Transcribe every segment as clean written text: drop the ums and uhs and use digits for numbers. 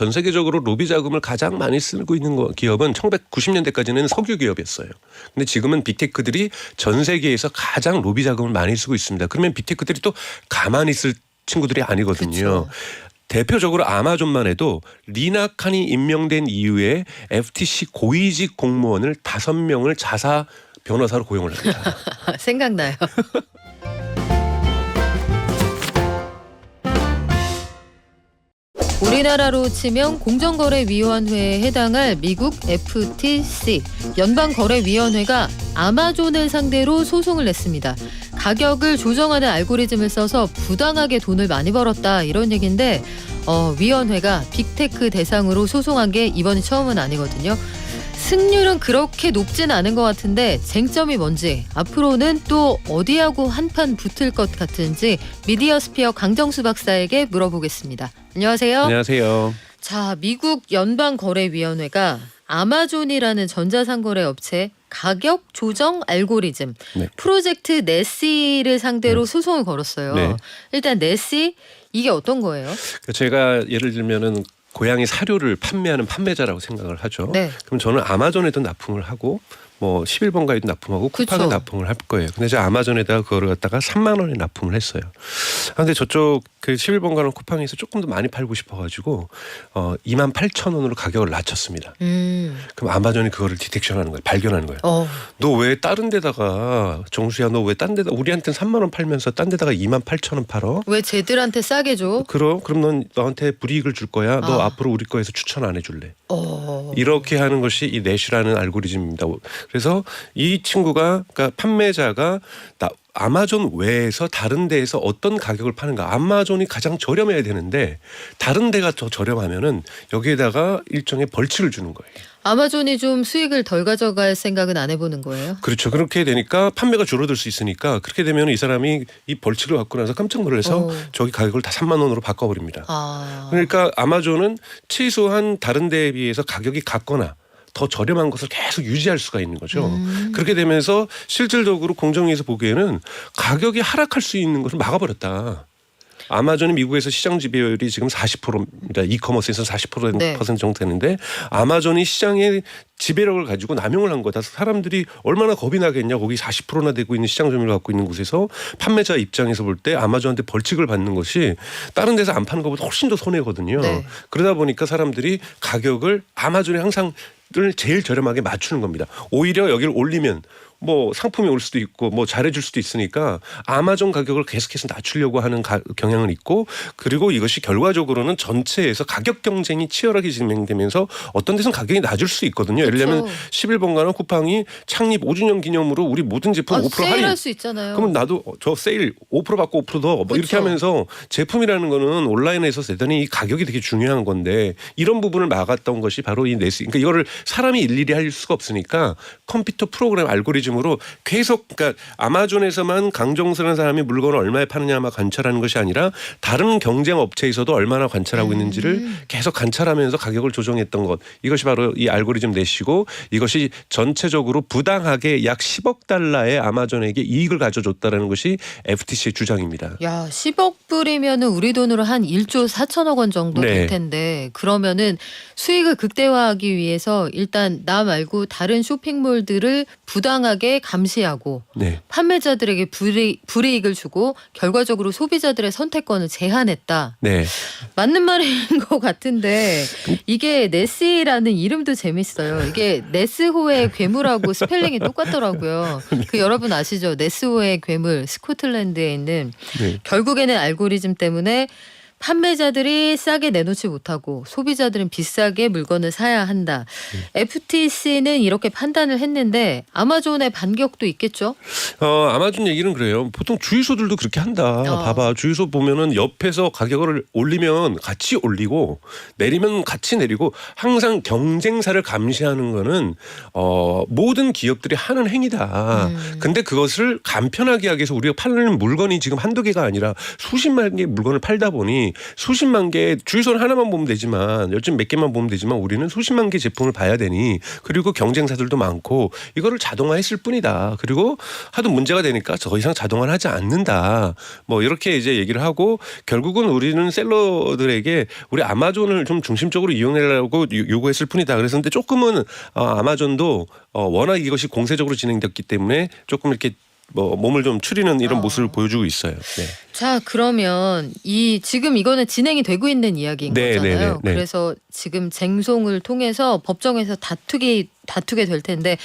전 세계적으로 로비 자금을 가장 많이 쓰고 있는 기업은 1990년대까지는 석유 기업이었어요. 근데 지금은 빅테크들이 전 세계에서 가장 로비 자금을 많이 쓰고 있습니다. 그러면 빅테크들이 또 가만히 있을 친구들이 아니거든요. 그쵸. 대표적으로 아마존만 해도 리나칸이 임명된 이후에 FTC 고위직 공무원을 5명을 자사 변호사로 고용을 합니다. 생각나요. 우리나라로 치면 공정거래위원회에 해당할 미국 FTC 연방거래위원회가 아마존을 상대로 소송을 냈습니다. 가격을 조정하는 알고리즘을 써서 부당하게 돈을 많이 벌었다 이런 얘기인데 위원회가 빅테크 대상으로 소송한 게 이번이 처음은 아니거든요. 승률은 그렇게 높진 않은 것 같은데 쟁점이 뭔지 앞으로는 또 어디하고 한판 붙을 것 같은지 미디어스피어 강정수 박사에게 물어보겠습니다. 안녕하세요. 안녕하세요. 자, 미국 연방거래위원회가 아마존이라는 전자상거래 업체 가격 조정 알고리즘 네. 프로젝트 네시를 상대로 소송을 걸었어요. 네. 일단 네시 이게 어떤 거예요? 제가 예를 들면은 고양이 사료를 판매하는 판매자라고 생각을 하죠. 네. 그럼 저는 아마존에도 납품을 하고 뭐 11번가에도 납품하고 쿠팡에 그쵸. 납품을 할 거예요. 근데 제가 아마존에다가 그거를 갖다가 3만 원에 납품을 했어요. 근데 저쪽 그 11번가는 쿠팡에서 조금 더 많이 팔고 싶어가지고 28,000원으로 가격을 낮췄습니다. 그럼 아마존이 그거를 디텍션하는 거예요. 발견하는 거예요. 너 왜 다른 데다가 정수야 너 왜 딴 데다 우리한테는 3만 원 팔면서 딴 데다가 28,000원 팔어? 왜 쟤들한테 싸게 줘? 그럼 넌 너한테 불이익을 줄 거야. 너 앞으로 우리 거에서 추천 안 해줄래? 이렇게 하는 것이 이 넷이라는 알고리즘입니다. 그래서 이 친구가 그러니까 판매자가 아마존 외에서 다른 데에서 어떤 가격을 파는가. 아마존이 가장 저렴해야 되는데 다른 데가 더 저렴하면은 여기에다가 일종의 벌칙을 주는 거예요. 아마존이 좀 수익을 덜 가져갈 생각은 안 해보는 거예요? 그렇죠. 그렇게 되니까 판매가 줄어들 수 있으니까 그렇게 되면 이 사람이 이 벌칙을 받고 나서 깜짝 놀라서 저기 가격을 다 3만 원으로 바꿔버립니다. 그러니까 아마존은 최소한 다른 데에 비해서 가격이 같거나 더 저렴한 것을 계속 유지할 수가 있는 거죠. 그렇게 되면서 실질적으로 공정위에서 보기에는 가격이 하락할 수 있는 것을 막아버렸다. 아마존이 미국에서 시장 지배율이 지금 40%입니다. 이커머스에서 40% 네. 정도 되는데 아마존이 시장의 지배력을 가지고 남용을 한 거다. 사람들이 얼마나 겁이 나겠냐. 거기 40%나 되고 있는 시장 점유율을 갖고 있는 곳에서 판매자 입장에서 볼 때 아마존한테 벌칙을 받는 것이 다른 데서 안 파는 것보다 훨씬 더 손해거든요. 네. 그러다 보니까 사람들이 가격을 아마존이 항상 제일 저렴하게 맞추는 겁니다. 오히려 여기를 올리면 뭐 상품이 올 수도 있고 뭐 잘해줄 수도 있으니까 아마존 가격을 계속해서 낮추려고 하는 경향은 있고 그리고 이것이 결과적으로는 전체에서 가격 경쟁이 치열하게 진행되면서 어떤 데서는 가격이 낮을 수 있거든요. 예를 들면 11번가는 쿠팡이 창립 5주년 기념으로 우리 모든 제품 5% 할인. 세일할 수 있잖아요. 그러면 나도 저 세일 5% 받고 5% 더 뭐 이렇게 하면서 제품이라는 거는 온라인에서 대단히 가격이 되게 중요한 건데 이런 부분을 막았던 것이 바로 이 네스. 그러니까 이거를 사람이 일일이 할 수가 없으니까 컴퓨터 프로그램 알고리즘으로 계속 그러니까 아마존에서만 강정수라는 사람이 물건을 얼마에 파느냐만 관찰하는 것이 아니라 다른 경쟁 업체에서도 얼마나 관찰하고 있는지를 계속 관찰하면서 가격을 조정했던 것. 이것이 바로 이 알고리즘 넷이고 이것이 전체적으로 부당하게 약 10억 달러의 아마존에게 이익을 가져줬다는 것이 FTC의 주장입니다. 야, 10억 불이면은 우리 돈으로 한 1조 4천억 원 정도 될 텐데 그러면은 수익을 극대화하기 위해서 일단 나 말고 다른 쇼핑몰들을 부당하게 감시하고 판매자들에게 불이익을 주고 결과적으로 소비자들의 선택권을 제한했다. 네. 맞는 말인 것 같은데 이게 네시라는 이름도 재밌어요. 이게 네스호의 괴물하고 스펠링이 똑같더라고요. 그 여러분 아시죠? 네스호의 괴물 스코틀랜드에 있는 결국에는 알고리즘 때문에 판매자들이 싸게 내놓지 못하고 소비자들은 비싸게 물건을 사야 한다. FTC는 이렇게 판단을 했는데 아마존의 반격도 있겠죠? 아마존 얘기는 그래요. 보통 주유소들도 그렇게 한다. 봐봐. 주유소 보면은 옆에서 가격을 올리면 같이 올리고 내리면 같이 내리고 항상 경쟁사를 감시하는 거는 모든 기업들이 하는 행위다. 근데 그것을 간편하게 하기 위해서 우리가 파는 물건이 지금 한두 개가 아니라 수십만 개의 물건을 팔다 보니 제품이 수십만 개, 주유소는 하나만 보면 되지만 요즘 몇 개만 보면 되지만 우리는 수십만 개 제품을 봐야 되니 그리고 경쟁사들도 많고 이거를 자동화했을 뿐이다. 그리고 하도 문제가 되니까 더 이상 자동화를 하지 않는다. 뭐 이렇게 이제 얘기를 하고 결국은 우리는 셀러들에게 우리 아마존을 좀 중심적으로 이용하려고 요구했을 뿐이다. 그랬었는데 조금은 아마존도 워낙 이것이 공세적으로 진행됐기 때문에 조금 이렇게 뭐 몸을 좀 추리는 이런 모습을 보여주고 있어요. 네. 자, 그러면 지금 이거는 진행이 되고 있는 이야기인 거잖아요. 네. 그래서 지금 쟁송을 통해서 법정에서 다투게 될 텐데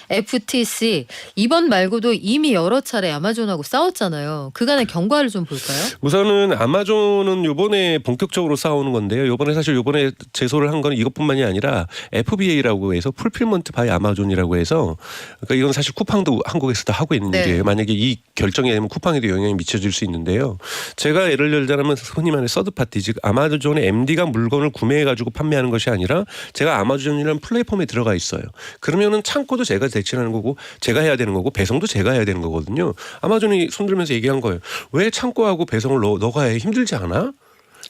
FTC 이번 말고도 이미 여러 차례 아마존하고 싸웠잖아요. 그간의 경과를 좀 볼까요? 우선은 아마존은 요번에 본격적으로 싸우는 건데요. 요번에 제소를 한 건 이것뿐만이 아니라 FBA라고 해서 풀필먼트 바이 아마존이라고 해서 그러니까 이건 사실 쿠팡도 한국에서도 하고 있는 네. 일이에요. 만약에 이 결정이 되면 쿠팡에도 영향이 미쳐질 수 있는데요. 제가 예를 들자면 흔히 말하는 서드파티 즉 아마존의 MD가 물건을 구매해가지고 판매하는 것이 아니라 제가 아마존이라는 플랫폼에 들어가 있어요. 그러면은 창고도 제가 대체하는 거고 제가 해야 되는 거고 배송도 제가 해야 되는 거거든요. 아마존이 손들면서 얘기한 거예요. 왜 창고하고 배송을 너가 해 힘들지 않아?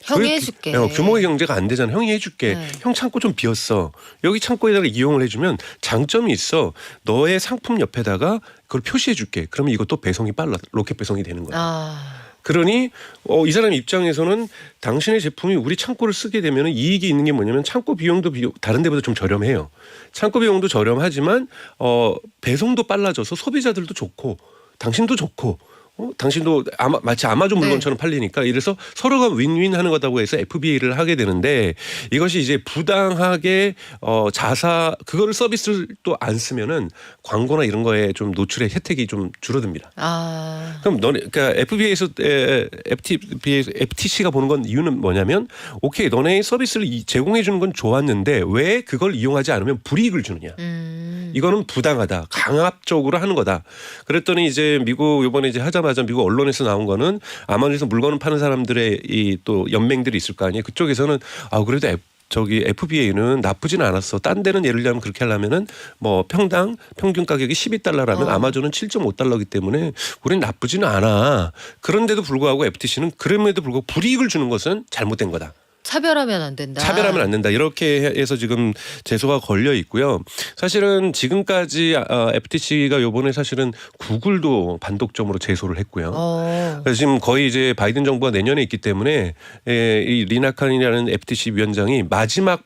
형이 해줄게. 규모의 경제가 안 되잖아. 형이 해줄게. 네. 형 창고 좀 비었어. 여기 창고에다가 이용을 해주면 장점이 있어. 너의 상품 옆에다가 그걸 표시해줄게. 그러면 이것도 배송이 빨라. 로켓 배송이 되는 거야. 그러니 이 사람 입장에서는 당신의 제품이 우리 창고를 쓰게 되면 이익이 있는 게 뭐냐면 창고 비용도 다른 데보다 좀 저렴해요. 창고 비용도 저렴하지만 배송도 빨라져서 소비자들도 좋고 당신도 좋고 당신도 마치 아마존 물건처럼 팔리니까 이래서 서로가 윈윈하는 거다고 해서 FBA를 하게 되는데 이것이 이제 부당하게 그거를 서비스를 또 안 쓰면은 광고나 이런 거에 좀 노출의 혜택이 좀 줄어듭니다. 그럼 그러니까 FTC가 보는 건 이유는 뭐냐면 오케이 너네 서비스를 제공해 주는 건 좋았는데 왜 그걸 이용하지 않으면 불이익을 주느냐. 이거는 부당하다. 강압적으로 하는 거다. 그랬더니 이제 미국 이번에 이제 하자마자 미국 언론에서 나온 거는 아마존에서 물건을 파는 사람들의 또 연맹들이 있을 거 아니에요. 그쪽에서는 그래도 FBA는 나쁘진 않았어. 딴 데는 예를 들면 그렇게 하려면은 뭐 평균 가격이 12달러라면 아마존은 7.5달러이기 때문에 우리는 나쁘지는 않아. 그런데도 불구하고 FTC는 그럼에도 불구하고 불이익을 주는 것은 잘못된 거다. 차별하면 안 된다. 차별하면 안 된다. 이렇게 해서 지금 제소가 걸려 있고요. 사실은 지금까지 FTC가 요번에 사실은 구글도 반독점으로 제소를 했고요. 그래서 지금 거의 이제 바이든 정부가 내년에 있기 때문에 이 리나 칸이라는 FTC 위원장이 마지막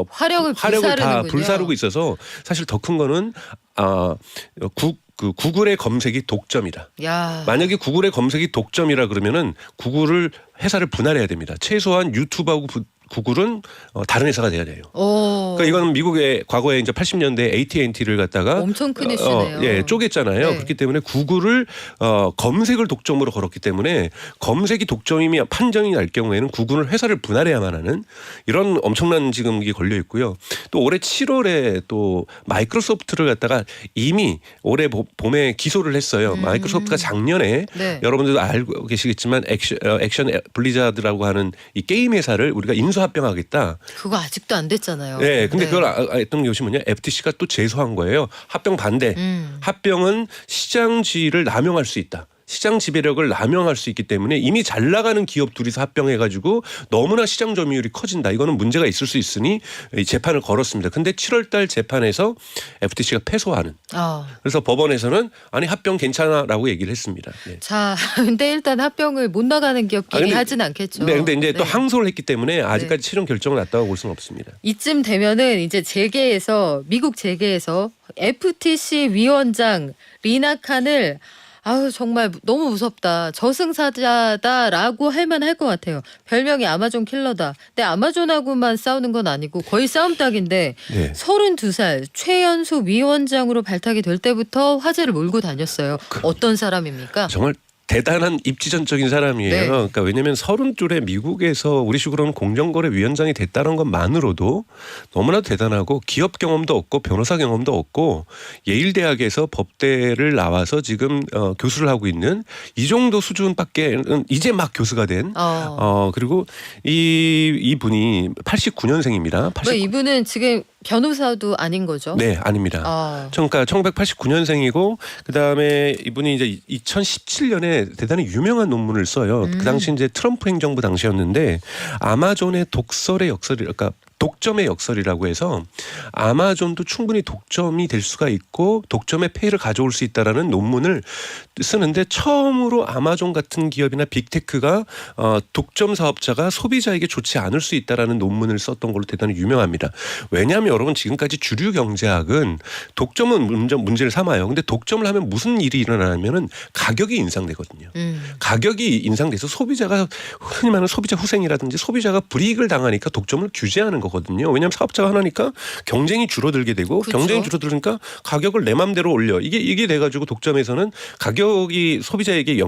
화력을 다 불사르고 있어서 사실 더 큰 거는 구글의 검색이 독점이다. 만약에 구글의 검색이 독점이라 그러면은 회사를 분할해야 됩니다. 최소한 유튜브하고 구글은 다른 회사가 돼야 돼요. 그러니까 이건 미국의 과거에 이제 80년대 AT&T를 갖다가 엄청 큰 이슈네요. 쪼갰잖아요. 네. 그렇기 때문에 구글을 검색을 독점으로 걸었기 때문에 검색이 독점이면 판정이 날 경우에는 구글은 회사를 분할해야만 하는 이런 엄청난 지금 이게 걸려 있고요. 또 올해 7월에 또 마이크로소프트를 갖다가 이미 올해 봄에 기소를 했어요. 마이크로소프트가 작년에 여러분들도 알고 계시겠지만 액션 블리자드라고 하는 이 게임 회사를 우리가 인수합병하겠다. 그거 아직도 안 됐잖아요. 네, 근데 그걸 했던 것이 뭐냐? FTC가 또 제소한 거예요. 합병 반대. 합병은 시장 지위를 남용할 수 있다. 시장 지배력을 남용할 수 있기 때문에 이미 잘 나가는 기업 둘이서 합병해가지고 너무나 시장 점유율이 커진다. 이거는 문제가 있을 수 있으니 재판을 걸었습니다. 근데 7월달 재판에서 FTC가 패소하는. 그래서 법원에서는 아니 합병 괜찮아라고 얘기를 했습니다. 네. 자, 근데 일단 합병을 못 나가는 기업끼리 하진 않겠죠. 네, 근데 이제 또 항소를 했기 때문에 아직까지 최종 결정을 났다고 볼 수는 없습니다. 이쯤 되면은 이제 미국 재계에서 FTC 위원장 리나 칸을 정말 너무 무섭다. 저승사자다라고 할 만할 것 같아요. 별명이 아마존 킬러다. 근데 아마존하고만 싸우는 건 아니고 거의 싸움닭인데 32살 최연소 위원장으로 발탁이 될 때부터 화제를 몰고 다녔어요. 어떤 사람입니까? 정말 대단한 입지전적인 사람이에요. 그러니까 왜냐하면 30줄에 미국에서 우리식으로는 공정거래위원장이 됐다는 것만으로도 너무나 대단하고 기업 경험도 없고 변호사 경험도 없고 예일대학에서 법대를 나와서 지금 교수를 하고 있는 이 정도 수준밖에는 이제 막 교수가 된 그리고 이분이 89년생입니다. 이분은 지금 변호사도 아닌 거죠? 네, 아닙니다. 그러니까 1989년생이고 그다음에 이분이 이제 2017년에 대단히 유명한 논문을 써요. 그 당시 이제 트럼프 행정부 당시였는데 아마존의 독설의 역설이 그러니까 독점의 역설이라고 해서 아마존도 충분히 독점이 될 수가 있고 독점의 폐해를 가져올 수 있다라는 논문을 쓰는데 처음으로 아마존 같은 기업이나 빅테크가 독점 사업자가 소비자에게 좋지 않을 수 있다라는 논문을 썼던 걸로 대단히 유명합니다. 왜냐하면 여러분 지금까지 주류 경제학은 독점은 문제를 삼아요. 근데 독점을 하면 무슨 일이 일어나냐면은 가격이 인상되거든요. 가격이 인상돼서 소비자가 흔히 말하는 소비자 후생이라든지 소비자가 불이익을 당하니까 독점을 규제하는 거거든요. 왜냐하면 사업자가 하나니까 경쟁이 줄어들게 되고 그렇죠. 경쟁이 줄어들니까 가격을 내 맘대로 올려. 이게 돼가지고 독점에서는 가격이 소비자에게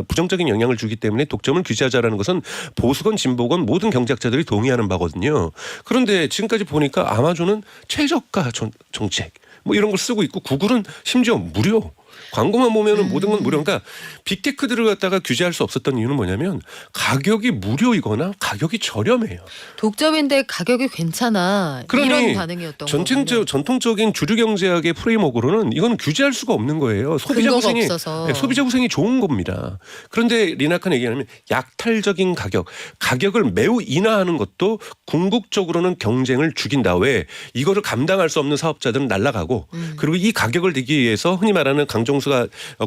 부정적인 영향을 주기 때문에 독점을 규제하자라는 것은 보수건 진보건 모든 경제학자들이 동의하는 바거든요. 그런데 지금까지 보니까 아마존은 최저가 정책 뭐 이런 걸 쓰고 있고 구글은 심지어 무료. 광고만 보면은 모든 건 무료. 그러니까 빅테크들을 갖다가 규제할 수 없었던 이유는 뭐냐면 가격이 무료이거나 가격이 저렴해요. 독점인데 가격이 괜찮아. 이런 반응이었던 거군요. 전통적인 주류 경제학의 프레임워크로는 이건 규제할 수가 없는 거예요. 근거가 없어서. 네, 소비자 후생이 좋은 겁니다. 그런데 리나칸 얘기하면 약탈적인 가격을 매우 인하하는 것도 궁극적으로는 경쟁을 죽인다. 왜? 이거를 감당할 수 없는 사업자들은 날아가고 그리고 이 가격을 내기 위해서 흔히 말하는 강정수가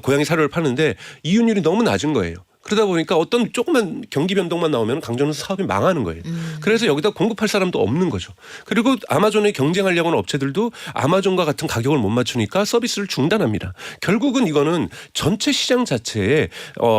고양이 사료를 파는데 이윤율이 너무 낮은 거예요. 그러다 보니까 어떤 조그만 경기 변동만 나오면 강정수 사업이 망하는 거예요. 그래서 여기다 공급할 사람도 없는 거죠. 그리고 아마존에 경쟁하려고 하는 업체들도 아마존과 같은 가격을 못 맞추니까 서비스를 중단합니다. 결국은 이거는 전체 시장 자체에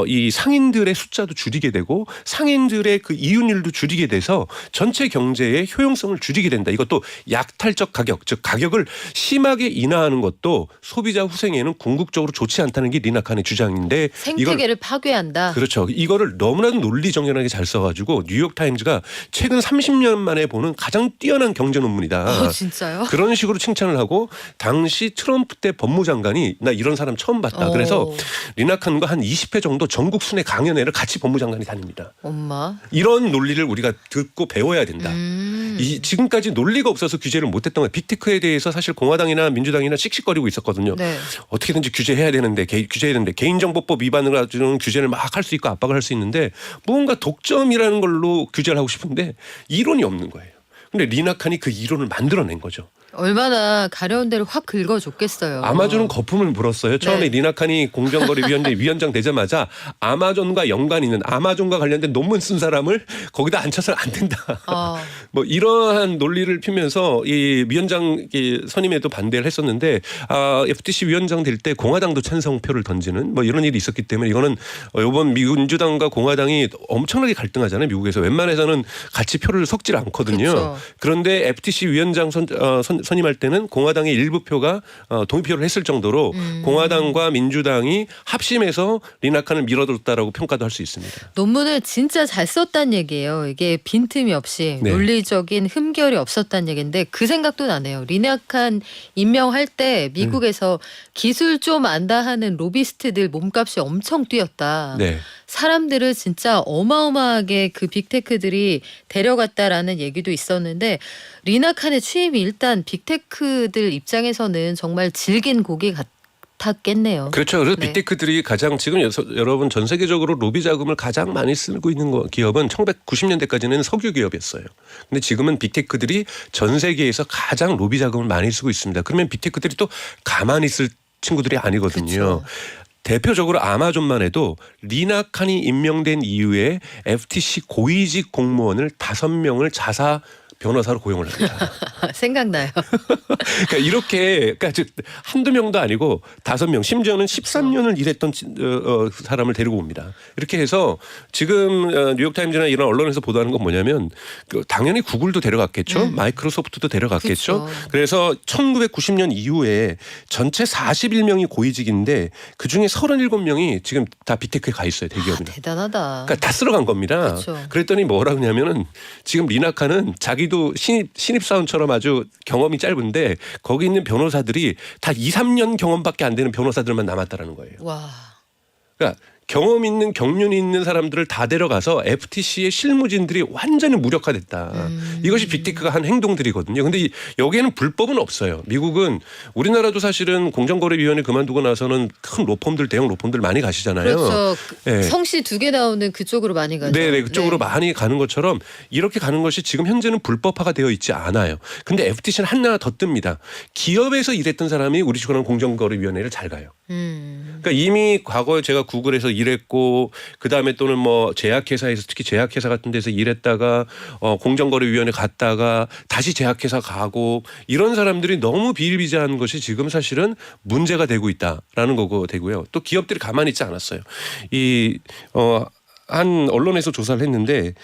이 상인들의 숫자도 줄이게 되고 상인들의 그 이윤율도 줄이게 돼서 전체 경제의 효용성을 줄이게 된다. 이것도 약탈적 가격, 즉 가격을 심하게 인하하는 것도 소비자 후생에는 궁극적으로 좋지 않다는 게 리나칸의 주장인데 생태계를 파괴한다. 그렇죠. 이거를 너무나도 논리정연하게 잘 써가지고 뉴욕타임즈가 최근 30년 만에 보는 가장 뛰어난 경제 논문이다. 진짜요? 그런 식으로 칭찬을 하고 당시 트럼프 때 법무장관이 나 이런 사람 처음 봤다. 그래서 리나칸과 한 20회 정도 전국 순회 강연회를 같이 법무장관이 다닙니다. 엄마. 이런 논리를 우리가 듣고 배워야 된다. 지금까지 논리가 없어서 규제를 못했던 거예요. 빅테크에 대해서 사실 공화당이나 민주당이나 씩씩거리고 있었거든요. 네. 어떻게든지 규제해야 되는데 개인정보법 위반을 가지고는 규제를 막 할 수 있고 압박을 할 수 있는데 뭔가 독점이라는 걸로 규제를 하고 싶은데 이론이 없는 거예요. 근데 리나칸이 그 이론을 만들어낸 거죠. 얼마나 가려운 데를 확 긁어줬겠어요. 아마존은 거품을 물었어요. 처음에 리나칸이 공정거래위원회 위원장 되자마자 아마존과 연관 있는 아마존과 관련된 논문 쓴 사람을 거기다 앉혀서는 안 된다. 뭐 이러한 논리를 피면서 이 위원장 선임에도 반대를 했었는데 FTC 위원장 될 때 공화당도 찬성표를 던지는 뭐 이런 일이 있었기 때문에 이거는 이번 민주당과 공화당이 엄청나게 갈등하잖아요. 미국에서 웬만해서는 같이 표를 섞질 않거든요. 그렇죠. 그런데 FTC 위원장 선임할 때는 공화당의 일부 표가 동의표를 했을 정도로 공화당과 민주당이 합심해서 리나칸을 밀어줬다라고 평가도 할 수 있습니다. 논문을 진짜 잘 썼다는 얘기예요. 이게 빈틈이 없이 네. 논리적인 흠결이 없었다는 얘기인데 그 생각도 나네요. 리나칸 임명할 때 미국에서 기술 좀 안다 하는 로비스트들 몸값이 엄청 뛰었다. 네. 사람들을 진짜 어마어마하게 그 빅테크들이 데려갔다라는 얘기도 있었는데 리나칸의 취임이 일단 빅테크들 입장에서는 정말 질긴 고기 같았겠네요. 그렇죠. 그래서 네. 빅테크들이 가장 지금 여러분 전 세계적으로 로비 자금을 가장 많이 쓰고 있는 기업은 1990년대까지는 석유 기업이었어요. 근데 지금은 빅테크들이 전 세계에서 가장 로비 자금을 많이 쓰고 있습니다. 그러면 빅테크들이 또 가만히 있을 친구들이 아니거든요. 그렇죠. 대표적으로 아마존만 해도 리나칸이 임명된 이후에 FTC 고위직 공무원을 5명을 자사 변호사로 고용을 합니다. 생각나요. 그러니까 이렇게 즉 한두 명도 아니고 5명 심지어는 13년을 일했던 사람을 데리고 옵니다. 이렇게 해서 지금 뉴욕타임즈나 이런 언론에서 보도하는 건 뭐냐면 당연히 구글도 데려갔겠죠. 마이크로소프트도 데려갔겠죠. 그렇죠. 그래서 1990년 이후에 전체 41명이 고위직인데 그중에 37명이 지금 다 빅테크에 가 있어요. 대기업이나. 대단하다. 그러니까 다 쓸어간 겁니다. 그렇죠. 그랬더니 뭐라고 하냐면은 지금 리나칸은 자기도 신입사원처럼 아주 경험이 짧은데 거기 있는 변호사들이 다 2, 3년 경험밖에 안 되는 변호사들만 남았다라는 거예요. 와. 그러니까 경험 있는 경륜이 있는 사람들을 다 데려가서 FTC의 실무진들이 완전히 무력화됐다. 이것이 빅테크가 한 행동들이거든요. 근데 여기에는 불법은 없어요. 미국은 우리나라도 사실은 공정거래위원회 그만두고 나서는 큰 로펌들 대형 로펌들 많이 가시잖아요. 그렇죠. 네. 성씨 2개 나오는 그쪽으로 많이 가죠. 네, 그쪽으로 많이 가는 것처럼 이렇게 가는 것이 지금 현재는 불법화가 되어 있지 않아요. 근데 FTC는 하나 더 뜹니다. 기업에서 일했던 사람이 우리 주관하는 공정거래위원회를 잘 가요. 그러니까 이미 과거에 제가 구글에서 일했고 그다음에 또는 뭐 제약회사에서 특히 제약회사 같은 데서 일했다가 공정거래위원회 갔다가 다시 제약회사 가고 이런 사람들이 너무 비일비재한 것이 지금 사실은 문제가 되고 있다라는 거고 되고요. 또 기업들이 가만히 있지 않았어요. 한 언론에서 조사를 했는데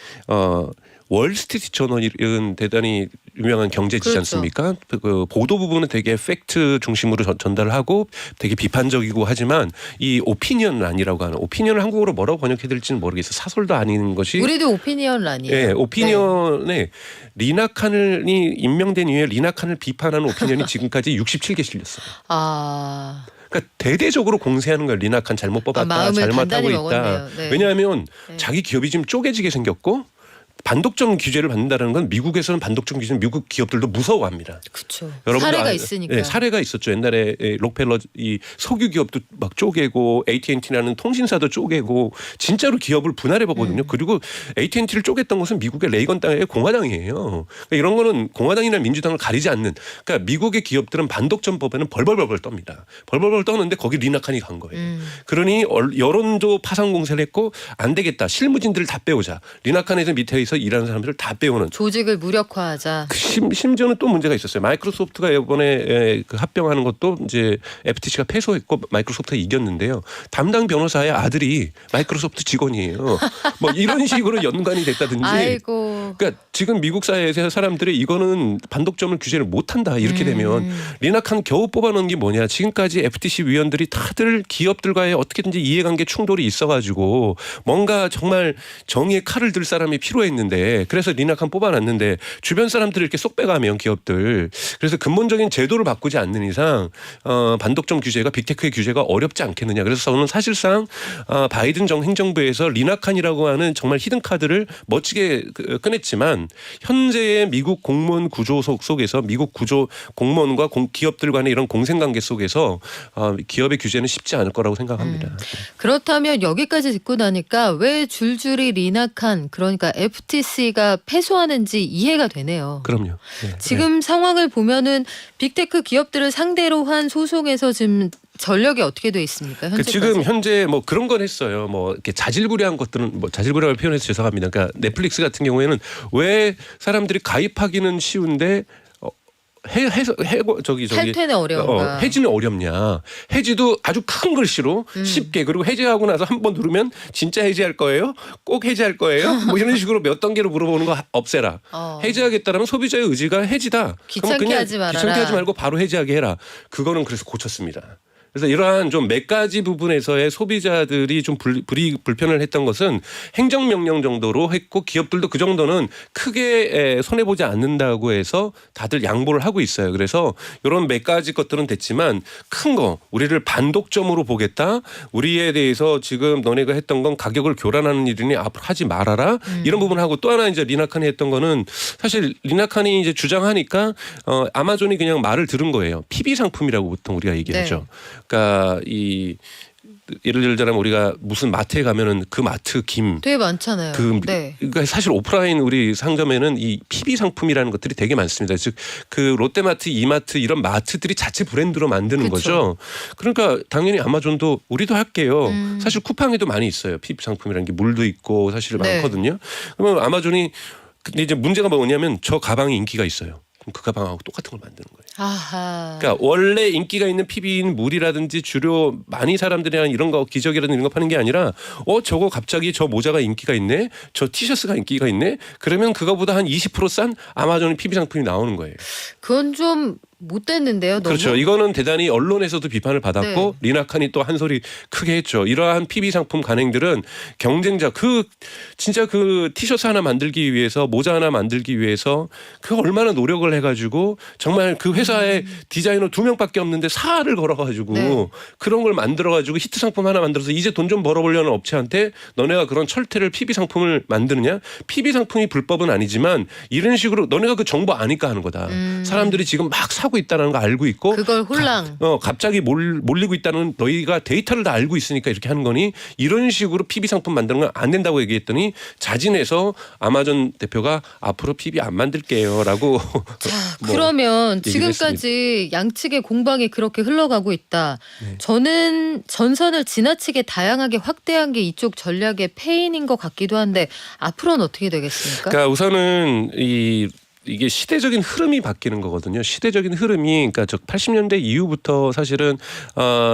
월스트리트 저널은 대단히 유명한 경제지지 그렇죠. 않습니까? 그 보도 부분은 되게 팩트 중심으로 전달을 하고 되게 비판적이고 하지만 이 오피니언란이라고 하는 오피니언을 한국어로 뭐라고 번역해야 될지는 모르겠어요. 사설도 아닌 것이 우리도 오피니언란이에요. 네, 오피니언에 리나칸이 임명된 이후에 리나칸을 비판하는 오피니언이 지금까지 67개 실렸어요. 아. 그러니까 대대적으로 공세하는 거예요. 리나칸 잘못 뽑았다. 마음을 잘못하고 단단히 있다. 먹었네요. 네. 왜냐하면 네. 자기 기업이 지금 쪼개지게 생겼고 반독점 규제를 받는다는 건 미국에서는 반독점 규제는 미국 기업들도 무서워합니다. 그렇죠. 여러분들 사례가 있으니까. 네, 사례가 있었죠. 옛날에 록펠러 이 석유 기업도 막 쪼개고 AT&T라는 통신사도 쪼개고 진짜로 기업을 분할해 보거든요. 그리고 AT&T를 쪼갰던 것은 미국의 레이건 땅의 공화당이에요. 그러니까 이런 거는 공화당이나 민주당을 가리지 않는. 그러니까 미국의 기업들은 반독점 법에는 벌벌벌 떱니다. 벌벌벌 떠는데 거기 리나칸이 간 거예요. 그러니 여론도 파상 공세를 했고 안 되겠다. 실무진들을 다 빼오자. 리나칸에서 밑에 있어 일하는 사람들을 다 빼오는. 조직을 무력화하자. 심지어는 또 문제가 있었어요. 마이크로소프트가 이번에 그 합병하는 것도 이제 FTC가 패소했고 마이크로소프트가 이겼는데요. 담당 변호사의 아들이 마이크로소프트 직원이에요. 뭐 이런 식으로 연관이 됐다든지. 아이고. 그러니까 지금 미국 사회에서 사람들이 이거는 반독점을 규제를 못한다 이렇게 되면 리나칸 겨우 뽑아놓은 게 뭐냐. 지금까지 FTC 위원들이 다들 기업들과의 어떻게든지 이해관계 충돌이 있어가지고 뭔가 정말 정의의 칼을 들 사람이 필요했는데 그래서 리나칸 뽑아놨는데 주변 사람들을 이렇게 쏙 빼가면 기업들 그래서 근본적인 제도를 바꾸지 않는 이상 반독점 규제가 빅테크의 규제가 어렵지 않겠느냐. 그래서 저는 사실상 바이든 행정부에서 리나칸이라고 하는 정말 히든 카드를 멋지게 꺼냈지만 현재의 미국 공무원 구조 속에서 미국 구조 공무원과 기업들 간의 이런 공생관계 속에서 기업의 규제는 쉽지 않을 거라고 생각합니다. 그렇다면 여기까지 듣고 나니까 왜 줄줄이 리나칸 그러니까 FTC가 패소하는지 이해가 되네요. 그럼요. 네. 지금 상황을 보면은 빅테크 기업들을 상대로 한 소송에서 지금 전력이 어떻게 돼 있습니까? 현재까지? 지금 현재 뭐 그런 건 했어요. 뭐 이렇게 자질구레한 것들은 뭐 자질구레한 표현해서 죄송합니다. 그러니까 넷플릭스 같은 경우에는 왜 사람들이 가입하기는 쉬운데 탈퇴는 어려운가? 해지는 어렵냐. 해지도 아주 큰 글씨로 쉽게 그리고 해지하고 나서 한 번 누르면 진짜 해지할 거예요? 꼭 해지할 거예요? 뭐 이런 식으로 몇 단계로 물어보는 거 없애라. 해지하겠다라면 소비자의 의지가 해지다. 귀찮게 그냥 하지 말아라. 귀찮게 하지 말고 바로 해지하게 해라. 그거는 그래서 고쳤습니다. 그래서 이러한 좀 몇 가지 부분에서의 소비자들이 좀 불편을 했던 것은 행정명령 정도로 했고 기업들도 그 정도는 크게 손해보지 않는다고 해서 다들 양보를 하고 있어요. 그래서 이런 몇 가지 것들은 됐지만 큰 거 우리를 반독점으로 보겠다. 우리에 대해서 지금 너네가 했던 건 가격을 교란하는 일이니 앞으로 하지 말아라. 이런 부분하고 또 하나 이제 리나칸이 했던 거는 사실 리나칸이 이제 주장하니까 아마존이 그냥 말을 들은 거예요. PB 상품이라고 보통 우리가 얘기하죠. 네. 그러니까 예를 들자면 우리가 무슨 마트에 가면은 그 마트 김 되게 많잖아요. 네. 그러니까 사실 오프라인 우리 상점에는 이 PB 상품이라는 것들이 되게 많습니다. 즉 그 롯데마트, 이마트 이런 마트들이 자체 브랜드로 만드는 그쵸. 거죠. 그러니까 당연히 아마존도 우리도 할게요. 사실 쿠팡에도 많이 있어요. PB 상품이라는 게 물도 있고 사실 네. 많거든요. 그러면 아마존이 근데 이제 문제가 뭐냐면 저 가방이 인기가 있어요. 그럼 그 가방하고 똑같은 걸 만드는 거예요. 아하. 그러니까 원래 인기가 있는 PB인 물이라든지 주로 많이 사람들이랑 이런 거 기저귀라든지 이런 거 파는 게 아니라 저거 갑자기 저 모자가 인기가 있네. 저 티셔츠가 인기가 있네. 그러면 그거보다 한 20% 싼 아마존 PB 상품이 나오는 거예요. 그건 좀 못 됐는데요. 너무. 그렇죠. 이거는 대단히 언론에서도 비판을 받았고 네. 리나칸이 또 한 소리 크게 했죠. 이러한 PB 상품 간행들은 경쟁자 진짜 그 티셔츠 하나 만들기 위해서 모자 하나 만들기 위해서 그 얼마나 노력을 해가지고 정말 그 회사에 디자이너 2명밖에 없는데 사활을 걸어가지고 네. 그런 걸 만들어가지고 히트 상품 하나 만들어서 이제 돈 좀 벌어보려는 업체한테 너네가 그런 철퇴를 PB 상품을 만드느냐? PB 상품이 불법은 아니지만 이런 식으로 너네가 그 정보 아니까 하는 거다. 사람들이 지금 막 사고 있다는 거 알고 있고 그걸 홀랑. 갑자기 몰리고 있다는 너희가 데이터를 다 알고 있으니까 이렇게 하는 거니 이런 식으로 PB 상품 만드는 건 안 된다고 얘기했더니 자진해서 아마존 대표가 앞으로 PB 안 만들게요라고 자, 뭐 그러면 얘기를 지금까지 양측의 공방이 그렇게 흘러가고 있다. 저는 전선을 지나치게 다양하게 확대한 게 이쪽 전략의 패인인 것 같기도 한데 앞으로는 어떻게 되겠습니까? 그러니까 우선은 이게 시대적인 흐름이 바뀌는 거거든요. 시대적인 흐름이 그러니까 80년대 이후부터 사실은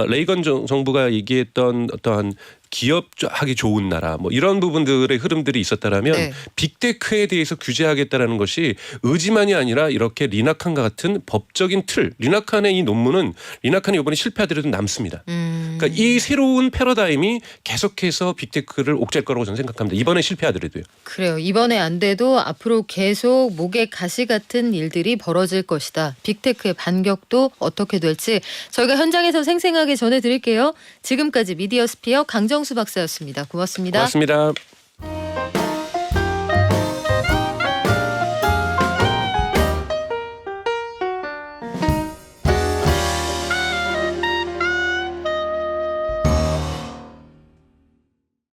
레이건 정부가 얘기했던 어떠한 기업하기 좋은 나라 뭐 이런 부분들의 흐름들이 있었다라면 네. 빅테크에 대해서 규제하겠다라는 것이 의지만이 아니라 이렇게 리나칸과 같은 법적인 틀. 리나칸의 이 논문은 리나칸이 이번에 실패하더라도 남습니다. 그러니까 이 새로운 패러다임이 계속해서 빅테크를 옥죄할 거라고 저는 생각합니다. 이번에 실패하더라도요. 그래요. 이번에 안 돼도 앞으로 계속 목에 가시 같은 일들이 벌어질 것이다. 빅테크의 반격도 어떻게 될지 저희가 현장에서 생생하게 전해드릴게요. 지금까지 미디어스피어 강정수 박사였습니다. 고맙습니다. 고맙습니다.